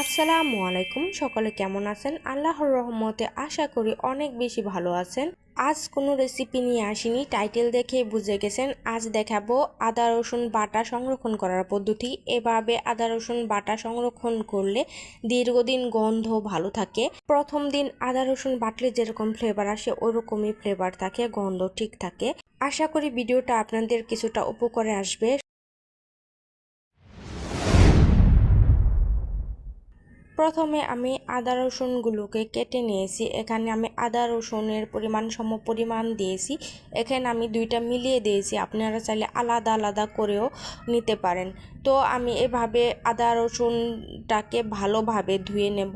আসসালামু আলাইকুম। সকলে কেমন আছেন? আল্লাহর রহমতে আশা করি অনেক বেশি ভালো আছেন। আজ কোনো রেসিপি নিয়ে আসিনি, টাইটেল দেখে বুঝে গেছেন। আজ দেখাবো আদা রসুন বাটা সংরক্ষণ করার পদ্ধতি। এভাবে আদা রসুন বাটা সংরক্ষণ করলে দীর্ঘদিন গন্ধ ভালো থাকে। প্রথম দিন আদা রসুন বাটলে যেরকম ফ্লেভার আসে ওরকমই ফ্লেভার থাকে, গন্ধ ঠিক থাকে। আশা করি ভিডিওটা আপনাদের কিছুটা উপকারে আসবে। প্রথমে আমি আদা রসুনগুলোকে কেটে নিয়েছি। এখানে আমি আদা রসুনের পরিমাণ দিয়েছি। এখানে আমি দুইটা মিলিয়ে দিয়েছি, আপনারা চাইলে আলাদা আলাদা করেও নিতে পারেন। তো আমি এভাবে আদা রসুনটাকে ভালোভাবে ধুয়ে নেব,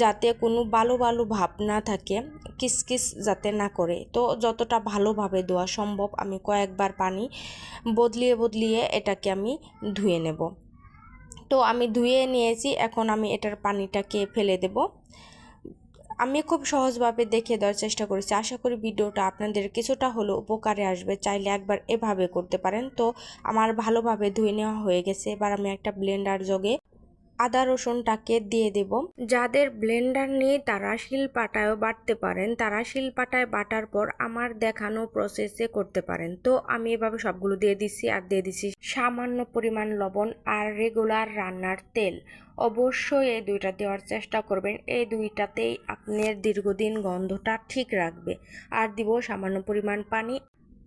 যাতে কোনো বালু বালু ভাব না থাকে, কিসকিস যাতে না করে। তো যতটা ভালোভাবে ধোয়া সম্ভব আমি কয়েকবার পানি বদলিয়ে এটাকে আমি ধুয়ে নেব। তো আমি ধুয়ে নিয়েছি, এখন আমি এটার পানিটাকে ফেলে দেব। আমি খুব সহজভাবে দেখিয়ে দেওয়ার চেষ্টা করেছি। আশা করি ভিডিওটা আপনাদের কিছুটা হলেও উপকারে আসবে। চাইলে একবার এভাবে করতে পারেন। তো আমার ভালোভাবে ধুয়ে নেওয়া হয়ে গেছে। এবার আমি একটা ব্লেন্ডার জগে আদা রসুনটাকে দিয়ে দেব। যাদের ব্লেন্ডার নেই তারা শিলপাটায়ও বাটতে পারেন। তারা শিলপাটায় বাটার পর আমার দেখানো প্রসেসে করতে পারেন। তো আমি এভাবে সবগুলো দিয়ে দিচ্ছি, আর দিয়ে দিচ্ছি সামান্য পরিমাণ লবণ আর রেগুলার রান্নার তেল। অবশ্যই এই দুইটা দেওয়ার চেষ্টা করবেন, এই দুইটাতেই আপনার দীর্ঘদিন গন্ধটা ঠিক রাখবে। আর দিব সামান্য পরিমাণ পানি।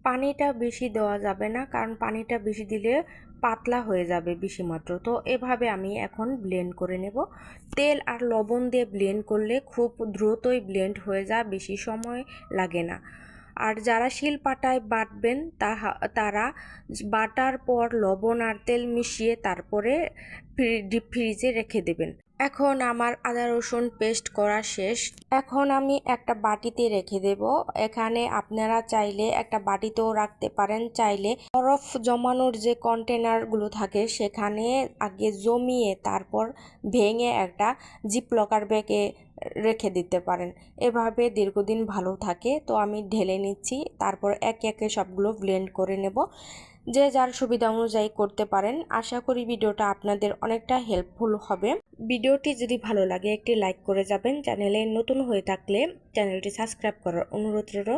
পানিটা বেশি দেওয়া যাবে না, কারণ পানিটা বেশি দিলে পাতলা হয়ে যাবে বেশি মাত্র। তো এভাবে আমি এখন ব্লেন্ড করে নেব। তেল আর লবণ দিয়ে ব্লেন্ড করলে খুব দ্রুতই ব্লেন্ড হয়ে যায়, বেশি সময় লাগে না। আর যারা শিলপাটায় বাটবেন তারা বাটার পর লবণ আর তেল মিশিয়ে তারপরে ডিপ ফ্রিজে রেখে দেবেন। এখন আমার আদা রসুন পেস্ট করা শেষ। এখন আমি একটা বাটিতে রেখে দেব। এখানে আপনারা চাইলে একটা বাটিতেও রাখতে পারেন, চাইলে বরফ জমানোর যে কন্টেনারগুলো থাকে সেখানে আগে জমিয়ে তারপর ভেঙে একটা জিপলকার ব্যাগে রেখে দিতে পারেন। এভাবে দীর্ঘদিন ভালো থাকে। তো আমি ঢেলে নিচ্ছি, তারপর একে একে সবগুলো ব্লেন্ড করে নেব। যে যার সুবিধা অনুযায়ী করতে পারেন। আশা করি ভিডিওটা আপনাদের অনেকটা হেল্পফুল হবে। ভিডিওটি যদি ভালো লাগে একটি লাইক করে যাবেন। চ্যানেলে নতুন হয়ে থাকলে চ্যানেলটি সাবস্ক্রাইব করার অনুরোধ রইল।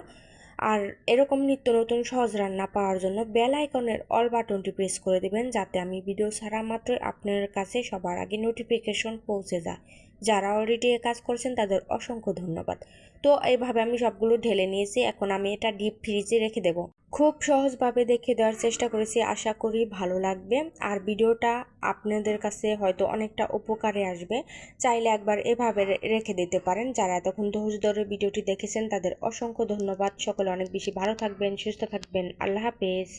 আর এরকম নিত্য নতুন সহজ রান্না পাওয়ার জন্য বেল আইকনের অল বাটনটি প্রেস করে দেবেন, যাতে আমি ভিডিও ছাড়া মাত্রই আপনার কাছে সবার আগে নোটিফিকেশন পৌঁছে যায়। যারা অলরেডি এ কাজ করছেন তাদের অসংখ্য ধন্যবাদ। তো এইভাবে আমি সবগুলো ঢেলে নিয়েছি। এখন আমি এটা ডিপ ফ্রিজে রেখে দেব। খুব সহজভাবে দেখে দেওয়ার চেষ্টা করেছি, আশা করি ভালো লাগবে। আর ভিডিওটা আপনাদের কাছে হয়তো অনেকটা উপকারে আসবে। চাইলে একবার এভাবে রেখে দিতে পারেন। যারা এতক্ষণ ধৈর্য ধরে ভিডিওটি দেখেছেন তাদের অসংখ্য ধন্যবাদ। সকলে অনেক বেশি ভালো থাকবেন, সুস্থ থাকবেন। আল্লাহ হাফেজ।